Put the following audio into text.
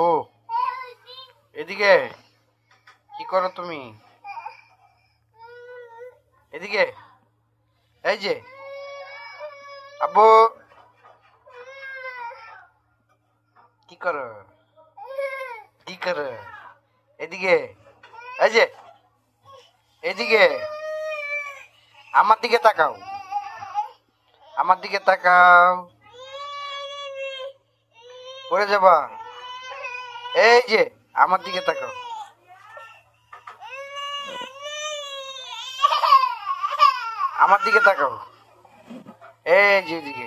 আব্বু এদিকে, কি করো তুমি? এদিকে, এই যে আব্বু, কি করো কি করো? এদিকে, এই যে এদিকে, আমার দিকে তাকাও, আমার দিকে তাকাও, পড়ে যাবা। এই যে আমার দিকে তাকাও, আমার দিকে তাকাও, এই যে এদিকে।